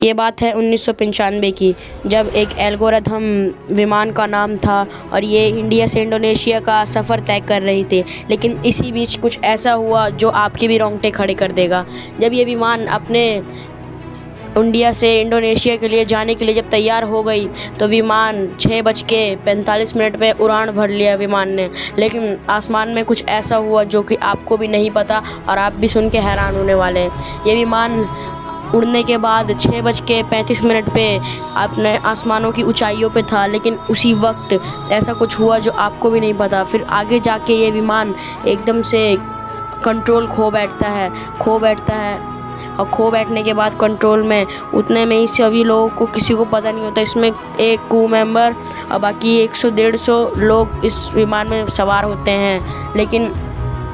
ये बात है 1995 की, जब एक एल्गोरिथम विमान का नाम था और ये इंडिया से इंडोनेशिया का सफ़र तय कर रही थी। लेकिन इसी बीच कुछ ऐसा हुआ जो आपके भी रोंगटे खड़े कर देगा। जब ये विमान अपने इंडिया से इंडोनेशिया के लिए जाने के लिए जब तैयार हो गई तो विमान 6:45 पे उड़ान भर लिया विमान ने। लेकिन आसमान में कुछ ऐसा हुआ जो कि आपको भी नहीं पता और आप भी सुन के हैरान होने वाले हैं। ये विमान उड़ने के बाद 6:35 पे अपने आसमानों की ऊंचाइयों पे था, लेकिन उसी वक्त ऐसा कुछ हुआ जो आपको भी नहीं पता। फिर आगे जाके ये विमान एकदम से कंट्रोल खो बैठता है और खो बैठने के बाद कंट्रोल में उतने में ही सभी लोगों को किसी को पता नहीं होता। इसमें एक क्रू मेंबर और बाकी 100-150 लोग इस विमान में सवार होते हैं। लेकिन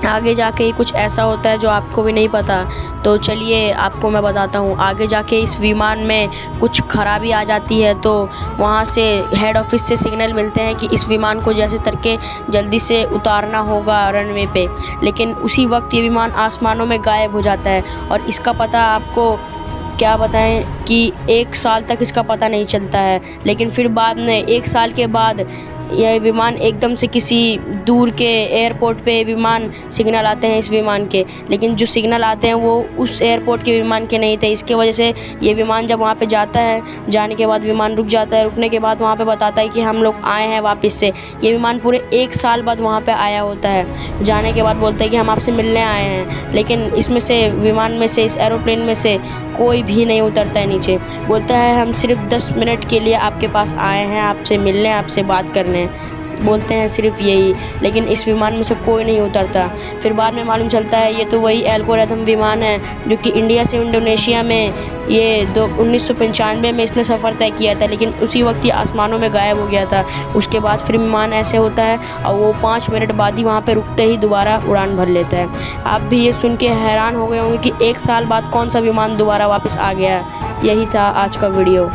आगे जाके ही कुछ ऐसा होता है जो आपको भी नहीं पता। तो चलिए आपको मैं बताता हूँ। आगे जाके इस विमान में कुछ खराबी आ जाती है, तो वहाँ से हेड ऑफिस से सिग्नल मिलते हैं कि इस विमान को जैसे करके जल्दी से उतारना होगा रनवे पे। लेकिन उसी वक्त ये विमान आसमानों में गायब हो जाता है और इसका पता आपको क्या बताएं कि 1 साल तक इसका पता नहीं चलता है। लेकिन फिर बाद में 1 साल के बाद यह विमान एकदम से किसी दूर के एयरपोर्ट पे विमान सिग्नल आते हैं इस विमान के, लेकिन जो सिग्नल आते हैं वो उस एयरपोर्ट के विमान के नहीं थे। इसके वजह से ये विमान जब वहाँ पे जाता है, जाने के बाद विमान रुक जाता है। रुकने के बाद वहाँ पे बताता है कि हम लोग आए हैं वापस से। ये विमान पूरे 1 साल बाद वहाँ पे आया होता है। जाने के बाद बोलता है कि हम आपसे मिलने आए हैं, लेकिन इसमें से विमान में से, इस एरोप्लेन में से कोई भी नहीं उतरता है नीचे। बोलता है हम सिर्फ 10 मिनट के लिए आपके पास आए हैं, आपसे मिलने, आपसे बात करने, बोलते हैं सिर्फ यही। लेकिन इस विमान में से कोई नहीं उतरता। फिर बाद में मालूम चलता है ये तो वही एल्गोरिथम विमान है जो कि इंडिया से इंडोनेशिया में ये 1995 में इसने सफ़र तय किया था, लेकिन उसी वक्त ये आसमानों में गायब हो गया था। उसके बाद फिर विमान ऐसे होता है और वो 5 मिनट बाद ही वहाँ पे रुकते ही दोबारा उड़ान भर लेता है। आप भी ये सुन के हैरान हो गए होंगे कि 1 साल बाद कौन सा विमान दोबारा वापस आ गया। यही था आज का वीडियो।